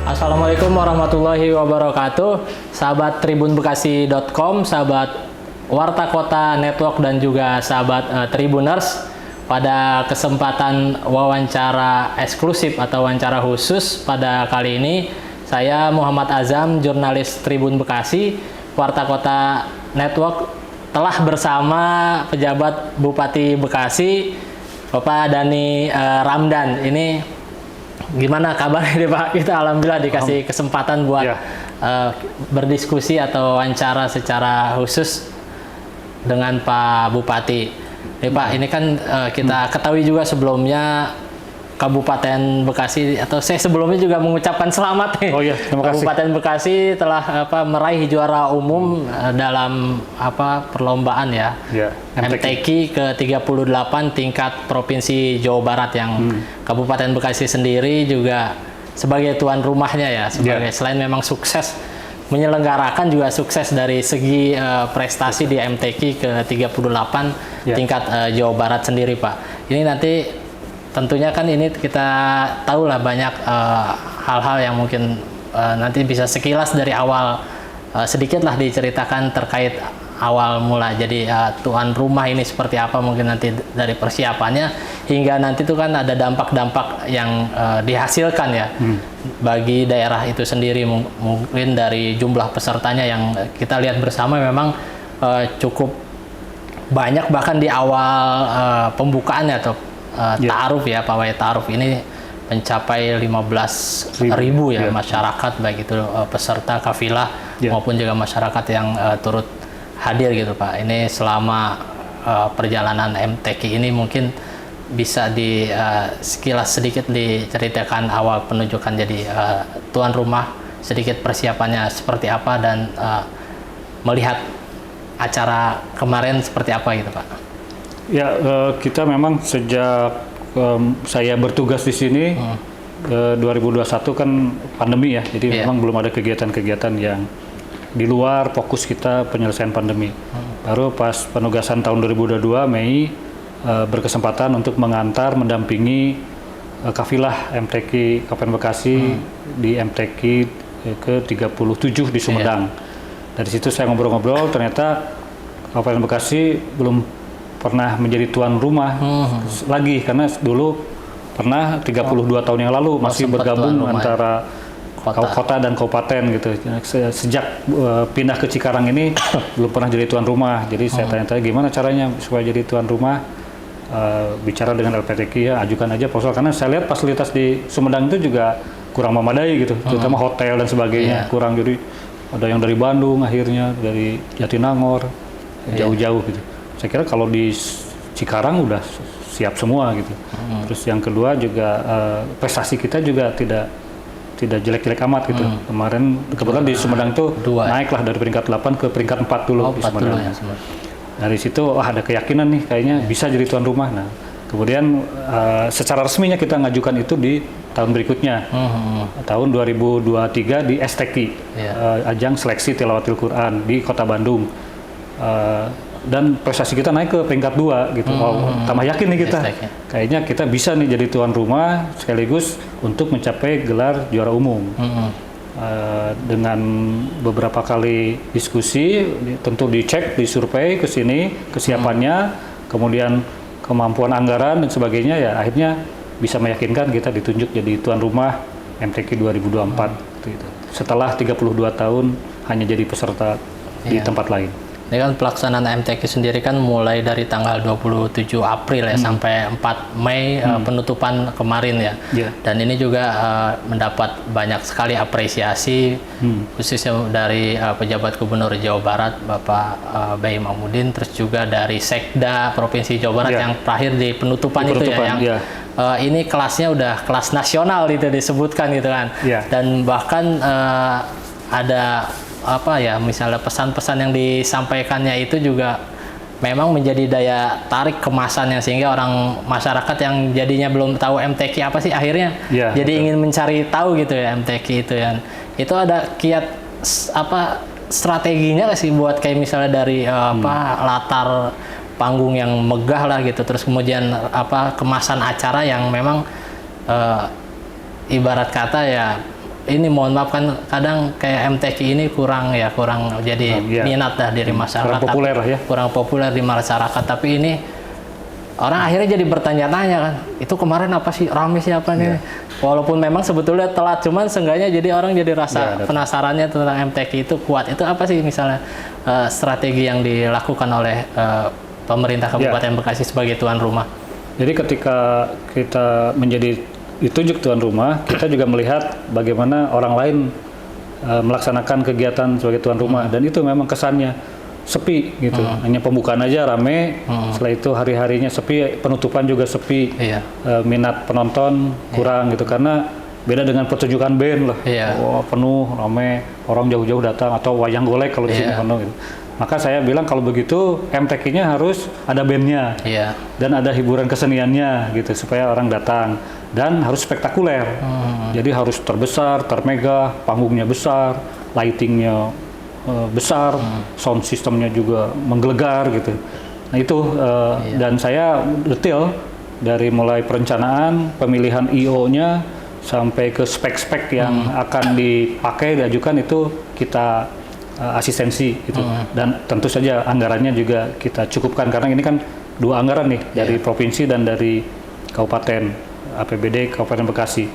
Assalamualaikum warahmatullahi wabarakatuh. Sahabat tribunbekasi.com, sahabat Warta Kota Network dan juga sahabat Tribuners. Pada kesempatan wawancara eksklusif atau wawancara khusus pada kali ini, saya Muhammad Azam, jurnalis Tribun Bekasi, Warta Kota Network, telah bersama pejabat Bupati Bekasi, Bapak Dhani Ramdan. Ini gimana kabarnya nih Pak? Kita alhamdulillah dikasih kesempatan buat berdiskusi atau wawancara secara khusus dengan Pak Bupati. Nih Pak, ini kan kita ketahui juga sebelumnya Kabupaten Bekasi, atau saya sebelumnya juga mengucapkan selamat nih. Oh iya, terima kasih. Kabupaten Bekasi telah meraih juara umum dalam perlombaan MTQ ke-38 tingkat Provinsi Jawa Barat, yang Kabupaten Bekasi sendiri juga sebagai tuan rumahnya selain memang sukses menyelenggarakan, juga sukses dari segi prestasi di MTQ ke-38 tingkat Jawa Barat sendiri Pak. Ini nanti tentunya kan ini kita tahulah banyak hal-hal yang mungkin nanti bisa sekilas dari awal sedikitlah diceritakan terkait awal mula jadi tuan rumah ini seperti apa, mungkin nanti dari persiapannya hingga nanti itu kan ada dampak-dampak yang dihasilkan bagi daerah itu sendiri. Mungkin dari jumlah pesertanya yang kita lihat bersama memang cukup banyak, bahkan di awal pembukaannya atau ta'aruf pawai ta'aruf ini mencapai 15.000 masyarakat, baik itu peserta kafilah maupun juga masyarakat yang turut hadir gitu Pak. Ini selama perjalanan MTQ ini mungkin bisa di sekilas sedikit diceritakan awal penunjukan jadi tuan rumah, sedikit persiapannya seperti apa, dan melihat acara kemarin seperti apa gitu Pak. Ya, kita memang sejak saya bertugas di sini 2021 kan pandemi jadi memang belum ada kegiatan-kegiatan yang di luar fokus kita penyelesaian pandemi. Baru pas penugasan tahun 2022 Mei berkesempatan untuk mendampingi kafilah MTQ Kabupaten Bekasi di MTQ ke-37 di Sumedang. Dari situ saya ngobrol-ngobrol, ternyata Kabupaten Bekasi belum pernah menjadi tuan rumah lagi, karena dulu pernah 32 tahun yang lalu masih bergabung antara kota dan kabupaten gitu. Sejak pindah ke Cikarang ini belum pernah jadi tuan rumah. Jadi saya tanya-tanya gimana caranya supaya jadi tuan rumah. Bicara dengan LPTQ, ajukan aja proposal, karena saya lihat fasilitas di Sumedang itu juga kurang memadai gitu, terutama hotel dan sebagainya kurang. Jadi ada yang dari Bandung, akhirnya dari Jatinangor, jauh-jauh gitu. Saya kira kalau di Cikarang udah siap semua gitu. Terus yang kedua juga prestasi kita juga tidak jelek-jelek amat gitu. Kemarin kebetulan di Sumedang itu naiklah dari peringkat 8 ke peringkat 4 dulu di Sumedang. Dari situ ada keyakinan nih kayaknya bisa jadi tuan rumah. Nah, kemudian secara resminya kita ngajukan itu di tahun berikutnya, tahun 2023 di STQ, ajang seleksi tilawatil Quran di Kota Bandung. Dan prestasi kita naik ke peringkat 2 gitu. Tambah yakin nih kita, kayaknya kita bisa nih jadi tuan rumah sekaligus untuk mencapai gelar juara umum. Dengan beberapa kali diskusi, tentu dicek, disurvei ke sini kesiapannya, kemudian kemampuan anggaran dan sebagainya, ya akhirnya bisa meyakinkan kita ditunjuk jadi tuan rumah MTQ 2024 gitu. Setelah 32 tahun hanya jadi peserta di tempat lain. Ini kan pelaksanaan MTQ sendiri kan mulai dari tanggal 27 April sampai 4 Mei penutupan kemarin Dan ini juga mendapat banyak sekali apresiasi khususnya dari pejabat Gubernur Jawa Barat Bapak Bayi Mahmudin, terus juga dari Sekda Provinsi Jawa Barat yang terakhir di penutupan itu ini kelasnya udah kelas nasional itu disebutkan gitu kan. Dan bahkan ada misalnya pesan-pesan yang disampaikannya itu juga memang menjadi daya tarik kemasannya, sehingga orang masyarakat yang jadinya belum tahu MTQ apa sih akhirnya jadi ingin mencari tahu gitu MTQ itu itu ada kiat strateginya sih buat kayak misalnya dari latar panggung yang megah lah gitu, terus kemudian kemasan acara yang memang ibarat kata ini mohon maaf kan kadang kayak MTQ ini kurang jadi minat dah dari masyarakat. Kurang populer lah ya. Kurang populer di masyarakat, tapi ini orang akhirnya jadi bertanya-tanya kan, itu kemarin apa sih, rame siapa nih? Walaupun memang sebetulnya telat, cuman seenggaknya jadi orang jadi rasa penasarannya tentang MTQ itu kuat. Itu apa sih misalnya strategi yang dilakukan oleh pemerintah Kabupaten Bekasi sebagai tuan rumah? Jadi ketika kita menjadi ditunjuk tuan rumah, kita juga melihat bagaimana orang lain melaksanakan kegiatan sebagai tuan rumah, dan itu memang kesannya sepi gitu. Hanya pembukaan aja rame, setelah itu hari-harinya sepi, penutupan juga sepi, minat penonton kurang gitu, karena beda dengan pertunjukan band lah, penuh, rame, orang jauh-jauh datang, atau wayang golek kalau di sini penuh gitu. Maka saya bilang kalau begitu MTQ-nya harus ada bandnya, dan ada hiburan keseniannya gitu, supaya orang datang, dan harus spektakuler. Jadi harus terbesar, termegah, panggungnya besar, lightingnya besar, sound systemnya juga menggelegar gitu. Nah itu dan saya detail dari mulai perencanaan, pemilihan IO-nya sampai ke spek-spek yang akan dipakai, diajukan, itu kita asistensi gitu. Dan tentu saja anggarannya juga kita cukupkan, karena ini kan 2 anggaran nih, dari provinsi dan dari kabupaten, APBD Kabupaten Bekasi.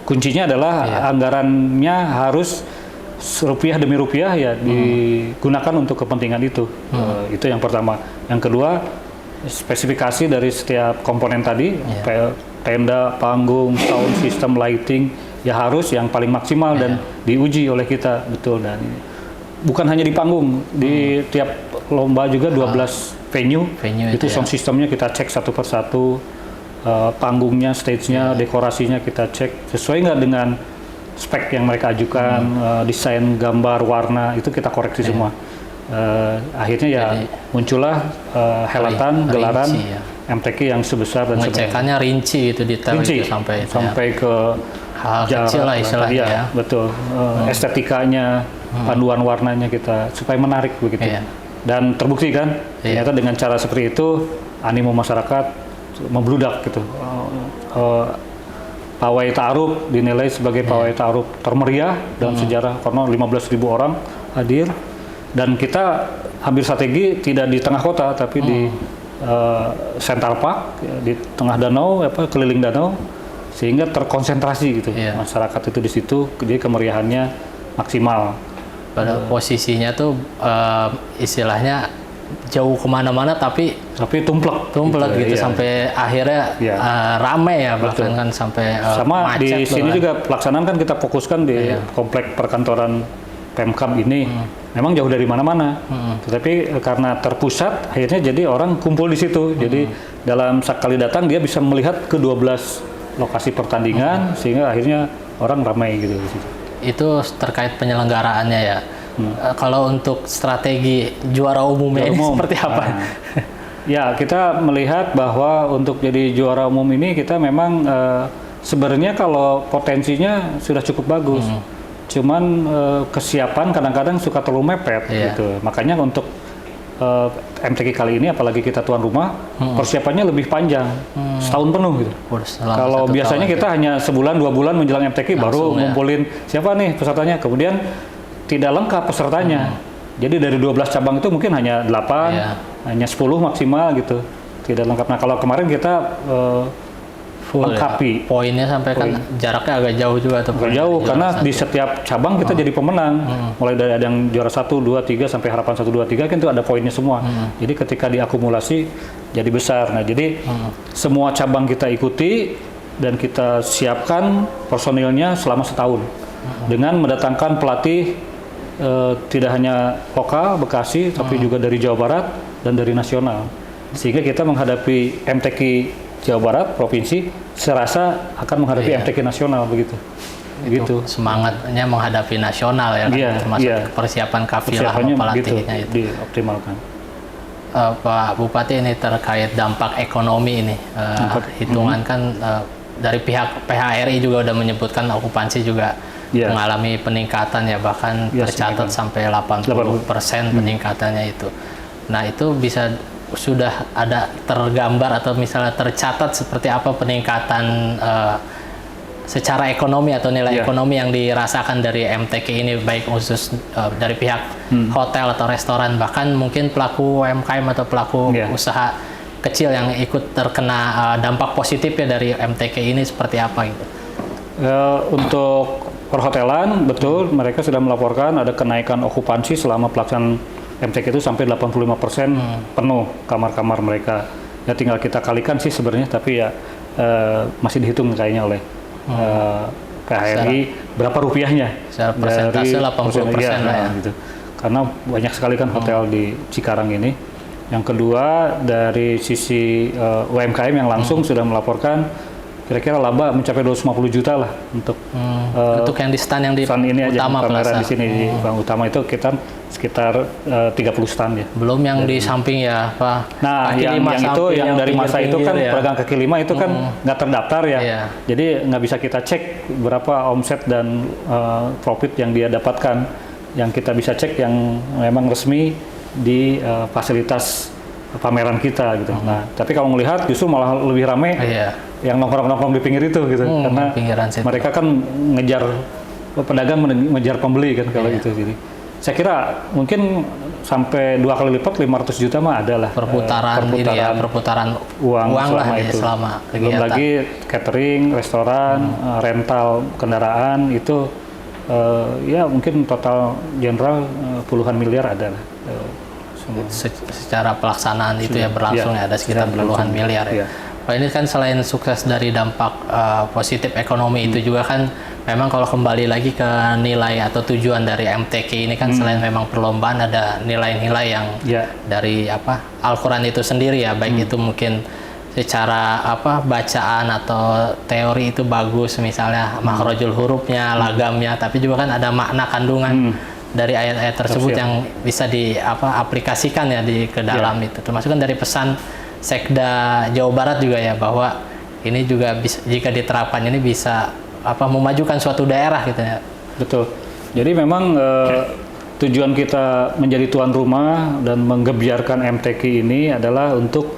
Kuncinya adalah anggarannya harus rupiah demi rupiah digunakan untuk kepentingan itu. Itu yang pertama. Yang kedua, spesifikasi dari setiap komponen tadi, tenda, panggung, sound system, lighting, harus yang paling maksimal dan diuji oleh kita, betul. Dan bukan hanya di panggung, di tiap lomba juga 12 venue itu sound systemnya kita cek satu persatu, panggungnya, stage-nya, dekorasinya kita cek sesuai nggak dengan spek yang mereka ajukan, desain, gambar, warna, itu kita koreksi semua. Akhirnya muncullah helatan, gelaran MTQ yang sebesar dan pengecekannya rinci itu, detail itu sampai ke hal kecil lah istilahnya. Betul. Estetikanya, panduan warnanya kita supaya menarik begitu. Dan terbukti kan, ternyata dengan cara seperti itu animo masyarakat membludak gitu. Pawai Ta'aruf dinilai sebagai pawai Ta'aruf termeriah dalam sejarah, karena 15.000 orang hadir, dan kita ambil strategi tidak di tengah kota tapi di Central Park, di tengah danau, keliling danau, sehingga terkonsentrasi gitu masyarakat itu di situ, jadi kemeriahannya maksimal. Pada posisinya tuh istilahnya jauh kemana-mana tapi tumplek gitu sampai akhirnya ramai bahkan kan sampai sama macet. Di sini juga pelaksanaan kan kita fokuskan di komplek perkantoran Pemkab ini, memang jauh dari mana-mana, tetapi karena terpusat akhirnya jadi orang kumpul di situ, jadi dalam sekali datang dia bisa melihat ke 12 lokasi pertandingan, sehingga akhirnya orang ramai gitu di situ. Itu terkait penyelenggaraannya ya. Kalau untuk strategi juara umumnya ini seperti apa? Ya, kita melihat bahwa untuk jadi juara umum ini kita memang sebenarnya kalau potensinya sudah cukup bagus, cuman kesiapan kadang-kadang suka terlalu mepet gitu. Makanya untuk MTQ kali ini, apalagi kita tuan rumah, persiapannya lebih panjang, setahun penuh gitu. Kalau biasanya kita hanya sebulan 2 bulan menjelang MTQ baru ngumpulin siapa nih pesertanya, kemudian tidak lengkap pesertanya. Jadi dari 12 cabang itu mungkin hanya 8, hanya 10 maksimal gitu, tidak lengkap. Nah kalau kemarin kita full lengkapi. Poinnya sampai kan jaraknya agak jauh juga tuh. Agak jauh karena di setiap cabang kita jadi pemenang. Mulai dari ada yang juara 1, 2, 3 sampai harapan 1, 2, 3 kan itu ada poinnya semua. Jadi ketika diakumulasi jadi besar. Nah jadi semua cabang kita ikuti dan kita siapkan personilnya selama setahun dengan mendatangkan pelatih tidak hanya lokal Bekasi tapi juga dari Jawa Barat dan dari nasional, sehingga kita menghadapi MTQ Jawa Barat provinsi serasa akan menghadapi MTQ nasional begitu. Gitu. Semangatnya menghadapi nasional ya, termasuk persiapan kafilah pelatihnya itu dioptimalkan. Pak Bupati, ini terkait dampak ekonomi ini, hitungan kan dari pihak PHRI juga udah menyebutkan okupansi juga mengalami peningkatan ya, bahkan tercatat sampai 80% peningkatannya itu. Nah itu sudah ada tergambar atau misalnya tercatat seperti apa peningkatan secara ekonomi atau nilai ekonomi yang dirasakan dari MTQ ini, baik khusus dari pihak hotel atau restoran, bahkan mungkin pelaku UMKM atau pelaku usaha kecil yang ikut terkena dampak positif ya dari MTQ ini seperti apa gitu? Untuk perhotelan, betul, mereka sudah melaporkan ada kenaikan okupansi selama pelaksanaan MTQ itu sampai 85% penuh kamar-kamar mereka. Ya tinggal kita kalikan sih sebenarnya, tapi ya masih dihitung kayaknya oleh KHRI berapa rupiahnya. Secara persentase 80% lah ya. Gitu. Karena banyak sekali kan hotel di Cikarang ini. Yang kedua, dari sisi UMKM yang langsung sudah melaporkan kira-kira laba mencapai 250 juta lah untuk yang di stand yang di stand ini utama aja, pameran plaza. di sini di Bank Utama itu kita sekitar 30 stand ya. Belum yang di samping ya, Pak. Nah, yang itu yang dari masa itu kan ya. Pedagang kaki lima itu kan nggak terdaftar ya. Jadi nggak bisa kita cek berapa omset dan profit yang dia dapatkan. Yang kita bisa cek yang memang resmi di fasilitas pameran kita gitu. Nah, tapi kalau melihat justru malah lebih ramai yang nongkrong-nongkrong di pinggir itu gitu, karena mereka kan ngejar pedagang ngejar pembeli kan kalau itu. Jadi saya kira mungkin sampai 2 kali lipat 500 juta mah ada lah perputaran uang lah itu selama kegiatan. Belum lagi catering, restoran, rental kendaraan itu ya mungkin total general puluhan miliar ada lah. Secara pelaksanaan itu ya berlangsung ya ada sekitar puluhan miliar ya. Pak, ini kan selain sukses dari dampak positif ekonomi itu juga kan memang kalau kembali lagi ke nilai atau tujuan dari MTQ ini kan selain memang perlombaan ada nilai-nilai yang dari Al-Quran itu sendiri ya, baik itu mungkin secara bacaan atau teori itu bagus, misalnya makhrajul hurufnya, lagamnya, tapi juga kan ada makna kandungan dari ayat-ayat tersebut yang bisa diaplikasikan ya ke dalam itu. Termasuk kan dari pesan Sekda Jawa Barat juga ya, bahwa ini juga bisa, jika diterapkan ini bisa memajukan suatu daerah gitu ya. Betul. Jadi memang tujuan kita menjadi tuan rumah dan menggebiarkan MTQ ini adalah untuk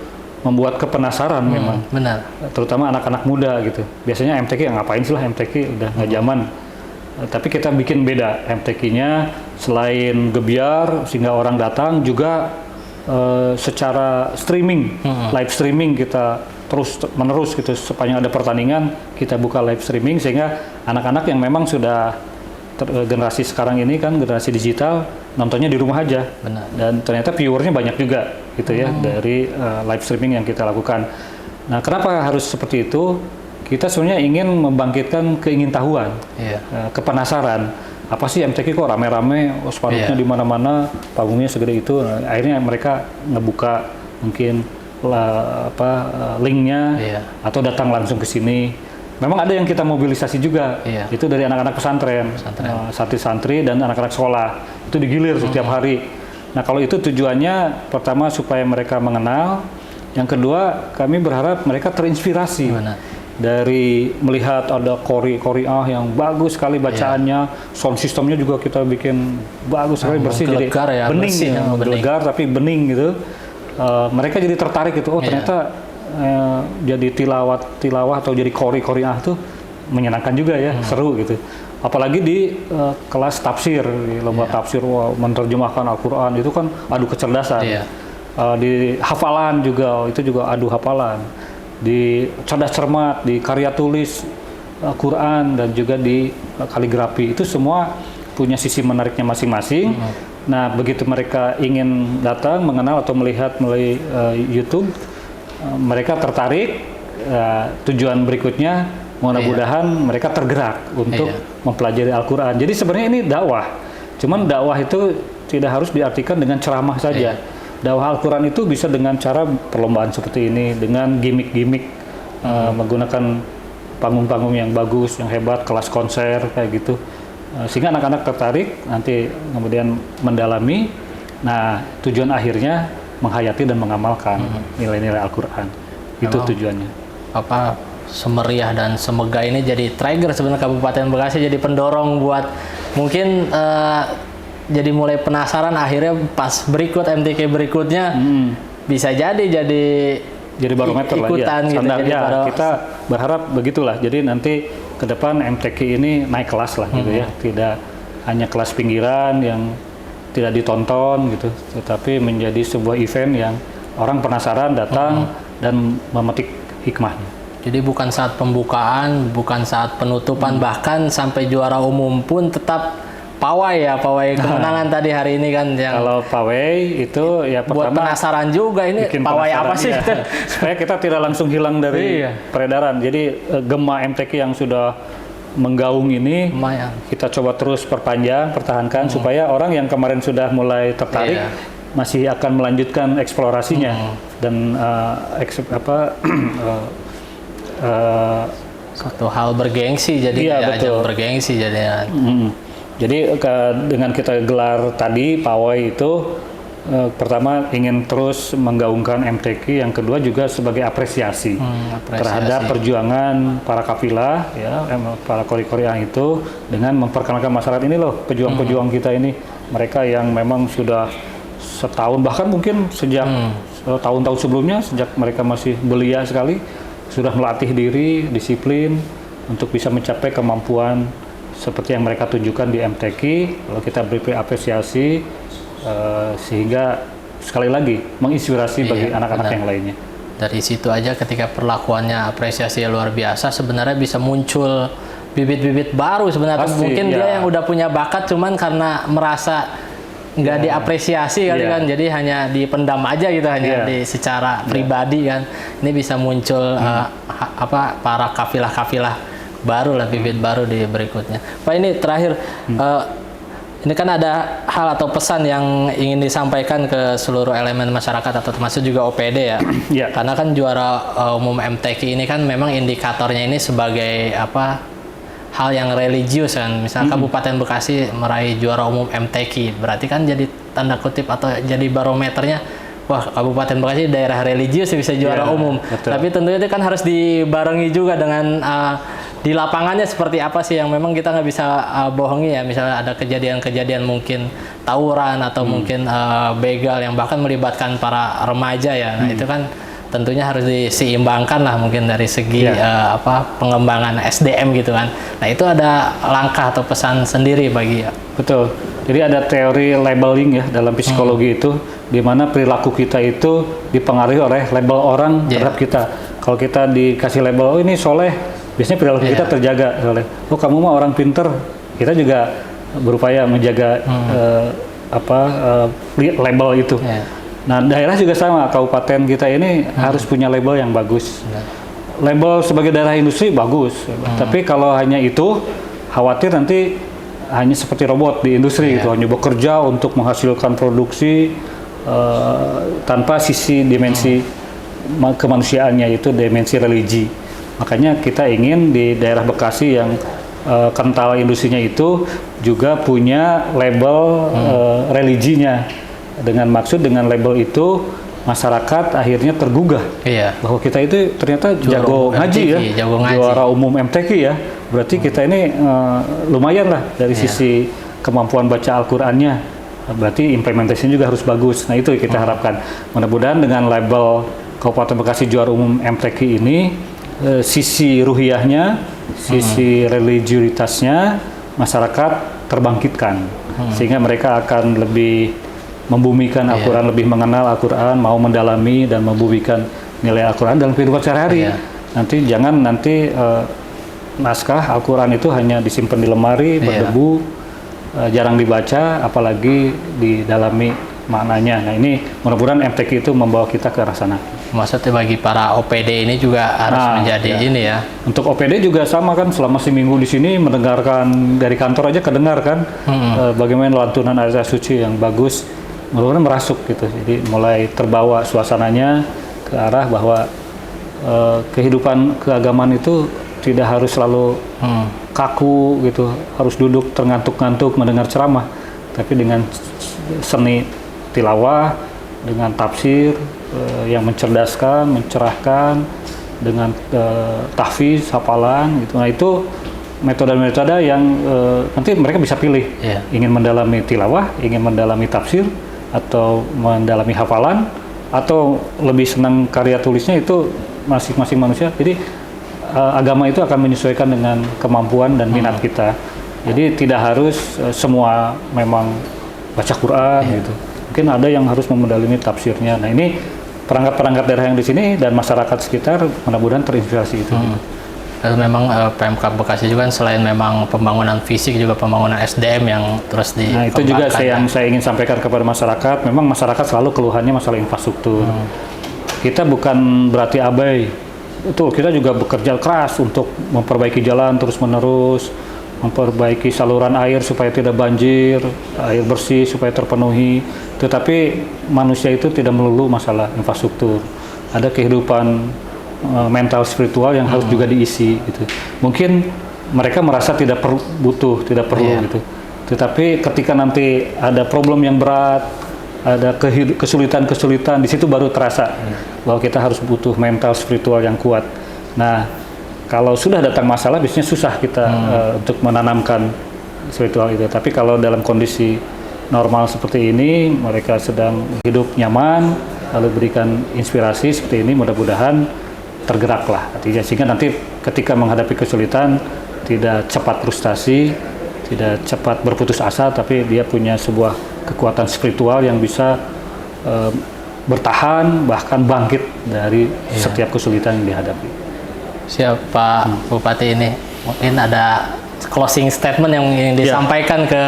membuat kepenasaran memang. Benar. Terutama anak-anak muda gitu. Biasanya MTQ ngapain sih lah, MTQ udah nggak zaman. Tapi kita bikin beda MTQ-nya, selain gebiar sehingga orang datang juga secara streaming, live streaming kita terus menerus gitu, sepanjang ada pertandingan kita buka live streaming sehingga anak-anak yang memang sudah generasi sekarang ini kan generasi digital nontonnya di rumah aja. Benar. Dan ternyata viewernya banyak juga gitu ya dari live streaming yang kita lakukan. Nah, kenapa harus seperti itu? Kita sebenarnya ingin membangkitkan keingintahuan, kepenasaran. Apa sih MTQ kok rame-rame, spanduknya di mana-mana, panggungnya segede itu. Nah, akhirnya mereka ngebuka mungkin linknya atau datang langsung ke sini. Memang ada yang kita mobilisasi juga, itu dari anak-anak pesantren, santri-santri dan anak-anak sekolah. Itu digilir setiap hari. Nah, kalau itu tujuannya pertama supaya mereka mengenal, yang kedua kami berharap mereka terinspirasi. Dari melihat ada qori'ah yang bagus sekali bacaannya, sound systemnya juga kita bikin bagus sekali, bersih, jadi bening, gelegar tapi bening gitu. Mereka jadi tertarik gitu, ternyata jadi tilawah atau jadi qori'ah tuh menyenangkan juga ya, seru gitu. Apalagi di kelas tafsir, di lomba tafsir, menerjemahkan Al-Quran itu kan adu kecerdasan. Di hafalan juga, itu juga adu hafalan. Di cerdas cermat, di karya tulis Quran, dan juga di kaligrafi, itu semua punya sisi menariknya masing-masing. Nah, begitu mereka ingin datang, mengenal atau melihat melalui YouTube, mereka tertarik. Tujuan berikutnya mudah-mudahan mereka tergerak untuk mempelajari Al-Quran. Jadi sebenarnya ini dakwah, cuman dakwah itu tidak harus diartikan dengan ceramah saja. Dakwah Al-Quran itu bisa dengan cara perlombaan seperti ini, dengan gimmick-gimmick, menggunakan panggung-panggung yang bagus, yang hebat, kelas konser, kayak gitu. Sehingga anak-anak tertarik, nanti kemudian mendalami. Nah, tujuan akhirnya menghayati dan mengamalkan nilai-nilai Al-Quran. Itu tujuannya. Semeriah dan semegah ini jadi trigger sebenarnya Kabupaten Bekasi, jadi pendorong buat mungkin jadi mulai penasaran, akhirnya pas MTQ berikutnya bisa jadi barometer ikutan lah, gitu. Kita berharap begitulah. Jadi nanti ke depan MTQ ini naik kelas lah gitu ya, tidak hanya kelas pinggiran yang tidak ditonton gitu, tetapi menjadi sebuah event yang orang penasaran datang dan memetik hikmahnya. Jadi bukan saat pembukaan, bukan saat penutupan, bahkan sampai juara umum pun tetap pawai ya, pawai kemenangan tadi hari ini kan yang kalau pawai itu ya buat pertama penasaran juga ini pawai apa sih? Ya. Supaya kita tidak langsung hilang dari peredaran. Jadi gema MTQ yang sudah menggaung ini kita coba terus pertahankan supaya orang yang kemarin sudah mulai tertarik masih akan melanjutkan eksplorasinya dan satu hal bergengsi jadi ajang bergengsi jadinya. Jadi dengan kita gelar tadi pawai itu pertama ingin terus menggaungkan MTQ, yang kedua juga sebagai apresiasi terhadap perjuangan para kafilah ya, para kori-kori yang itu dengan memperkenalkan masyarakat ini loh pejuang-pejuang kita ini, mereka yang memang sudah setahun bahkan mungkin sejak tahun-tahun sebelumnya, sejak mereka masih belia sekali sudah melatih diri, disiplin untuk bisa mencapai kemampuan seperti yang mereka tunjukkan di MTQ. Lalu kita beri apresiasi sehingga sekali lagi menginspirasi bagi anak-anak yang lainnya. Dari situ aja ketika perlakuannya apresiasi luar biasa, sebenarnya bisa muncul bibit-bibit baru sebenarnya. Pasti, mungkin dia yang udah punya bakat cuman karena merasa nggak diapresiasi kali kan, jadi hanya dipendam aja gitu, hanya di secara pribadi kan. Ini bisa muncul para kafilah-kafilah baru lah, bibit baru di berikutnya. Pak, ini terakhir ini kan ada hal atau pesan yang ingin disampaikan ke seluruh elemen masyarakat atau termasuk juga OPD ya. Karena kan juara umum MTQ ini kan memang indikatornya ini sebagai hal yang religius kan. Misalnya Kabupaten Bekasi meraih juara umum MTQ, berarti kan jadi tanda kutip atau jadi barometernya, wah Kabupaten Bekasi daerah religius bisa juara umum. Betul. Tapi tentunya itu kan harus dibarengi juga dengan di lapangannya seperti apa sih yang memang kita nggak bisa bohongi ya. Misalnya ada kejadian-kejadian mungkin tawuran atau mungkin begal yang bahkan melibatkan para remaja ya. Nah itu kan tentunya harus diseimbangkan lah mungkin dari segi pengembangan SDM gitu kan. Nah itu ada langkah atau pesan sendiri bagi Betul. Jadi ada teori labeling ya dalam psikologi itu, di mana perilaku kita itu dipengaruhi oleh label orang terhadap kita. Kalau kita dikasih label, oh ini soleh, biasanya perilaku kita terjaga oleh, oh kamu mah orang pinter, kita juga berupaya menjaga label itu. Nah daerah juga sama, kabupaten kita ini harus punya label yang bagus. Label sebagai daerah industri bagus, tapi kalau hanya itu khawatir nanti hanya seperti robot di industri gitu, hanya bekerja untuk menghasilkan produksi tanpa sisi dimensi kemanusiaannya, itu dimensi religi. Makanya kita ingin di daerah Bekasi yang kental industrinya itu juga punya label religinya, dengan maksud dengan label itu masyarakat akhirnya tergugah bahwa kita itu ternyata jago ngaji ya, juara umum MTQ ya, berarti kita ini lumayan lah dari sisi kemampuan baca Al-Qur'annya, berarti implementasinya juga harus bagus. Nah itu kita harapkan, mudah-mudahan dengan label Kabupaten Bekasi juara umum MTQ ini sisi ruhiyahnya, sisi religiusitasnya masyarakat terbangkitkan, sehingga mereka akan lebih membumikan Al-Quran, lebih mengenal Al-Quran, mau mendalami dan membumikan nilai Al-Quran dalam kehidupan sehari-hari. Nanti jangan naskah Al-Quran itu hanya disimpan di lemari, berdebu, jarang dibaca, apalagi didalami maknanya. Nah ini mudah-mudahan MTQ itu membawa kita ke arah sana. Maksudnya bagi para OPD ini juga harus menjadi ini ya. Untuk OPD juga sama kan, selama seminggu di sini mendengarkan dari kantor aja kedengar kan, bagaimana lantunan ayat suci yang bagus, mudah-mudahan merasuk gitu. Jadi mulai terbawa suasananya ke arah bahwa kehidupan keagamaan itu tidak harus selalu kaku gitu, harus duduk terngantuk-ngantuk mendengar ceramah, tapi dengan seni tilawah, dengan tafsir yang mencerdaskan, mencerahkan, dengan tahfiz, hafalan gitu. Nah itu metode-metode yang nanti mereka bisa pilih, ingin mendalami tilawah, ingin mendalami tafsir, atau mendalami hafalan, atau lebih senang karya tulisnya, itu masing-masing manusia. Jadi agama itu akan menyesuaikan dengan kemampuan dan minat kita. Jadi tidak harus semua memang baca Quran gitu. Mungkin ada yang harus memendalami tafsirnya. Nah ini perangkat-perangkat daerah yang di sini dan masyarakat sekitar mudah-mudahan terinspirasi itu. Lalu memang Pemkab Bekasi juga selain memang pembangunan fisik juga pembangunan SDM yang terus di. Nah itu juga yang saya ingin sampaikan kepada masyarakat. Memang masyarakat selalu keluhannya masalah infrastruktur. Kita bukan berarti abai. Itu kita juga bekerja keras untuk memperbaiki jalan terus-menerus, memperbaiki saluran air supaya tidak banjir, air bersih supaya terpenuhi. Tetapi manusia itu tidak melulu masalah infrastruktur. Ada kehidupan mental spiritual yang harus juga diisi gitu. Mungkin mereka merasa tidak perlu gitu. Tetapi ketika nanti ada problem yang berat, ada kesulitan-kesulitan, di situ baru terasa bahwa kita harus butuh mental spiritual yang kuat. Nah, kalau sudah datang masalah biasanya susah kita untuk menanamkan spiritual itu. Tapi kalau dalam kondisi normal seperti ini, mereka sedang hidup nyaman, lalu berikan inspirasi seperti ini, mudah-mudahan tergeraklah artinya, sehingga nanti ketika menghadapi kesulitan tidak cepat frustasi, tidak cepat berputus asa, tapi dia punya sebuah kekuatan spiritual yang bisa bertahan bahkan bangkit dari setiap kesulitan yang dihadapi. Siap Pak Bupati, ini mungkin ada closing statement yang disampaikan ke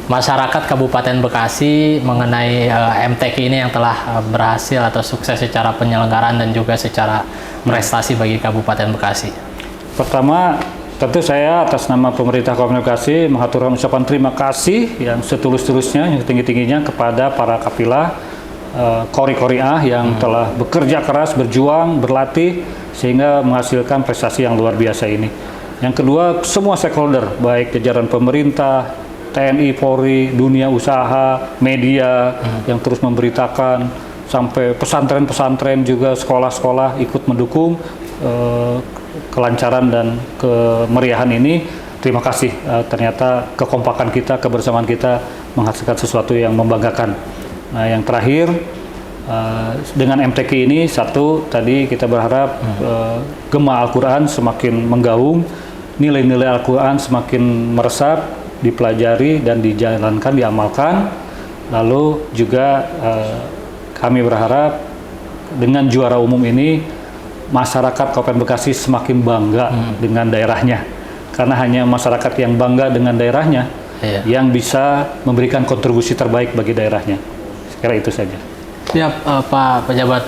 masyarakat Kabupaten Bekasi mengenai MTQ ini yang telah berhasil atau sukses secara penyelenggaraan dan juga secara prestasi bagi Kabupaten Bekasi. Pertama, tentu saya atas nama pemerintah Kabupaten Bekasi mengaturkan ucapan terima kasih yang setulus-tulusnya, yang setinggi-tingginya kepada para kapilah Qori-Qoriah yang telah bekerja keras, berjuang, berlatih sehingga menghasilkan prestasi yang luar biasa ini. Yang kedua, semua stakeholder baik jajaran pemerintah, TNI, Polri, dunia usaha, media yang terus memberitakan, sampai pesantren-pesantren juga, sekolah-sekolah ikut mendukung kelancaran dan kemeriahan ini. Terima kasih, ternyata kekompakan kita, kebersamaan kita menghasilkan sesuatu yang membanggakan. Nah yang terakhir, dengan MTQ ini, satu, tadi kita berharap gema Al-Quran semakin menggaung, nilai-nilai Al-Quran semakin meresap, dipelajari dan dijalankan, diamalkan. Lalu juga kami berharap dengan juara umum ini masyarakat Kabupaten Bekasi semakin bangga dengan daerahnya, karena hanya masyarakat yang bangga dengan daerahnya yang bisa memberikan kontribusi terbaik bagi daerahnya. Sekira itu saja. Siap Pak Pejabat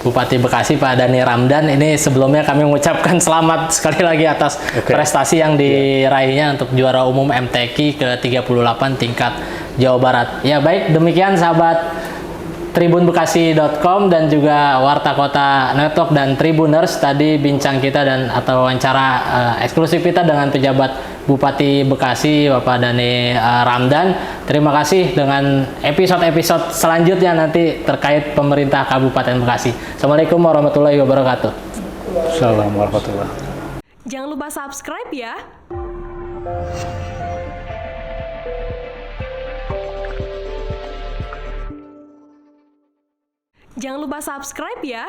Bupati Bekasi, Pak Dhani Ramdan. Ini sebelumnya kami mengucapkan selamat sekali lagi atas prestasi yang diraihnya untuk juara umum MTQ ke-38 tingkat Jawa Barat. Ya baik, demikian sahabat tribunbekasi.com dan juga Warta Kota Network dan Tribuners, tadi bincang kita dan atau wawancara eksklusif kita dengan pejabat Bupati Bekasi Bapak Dhani Ramdan. Terima kasih, dengan episode-episode selanjutnya nanti terkait pemerintah Kabupaten Bekasi. Assalamualaikum warahmatullahi wabarakatuh. Assalamualaikum warahmatullahi wabarakatuh. Jangan lupa subscribe ya. Jangan lupa subscribe ya.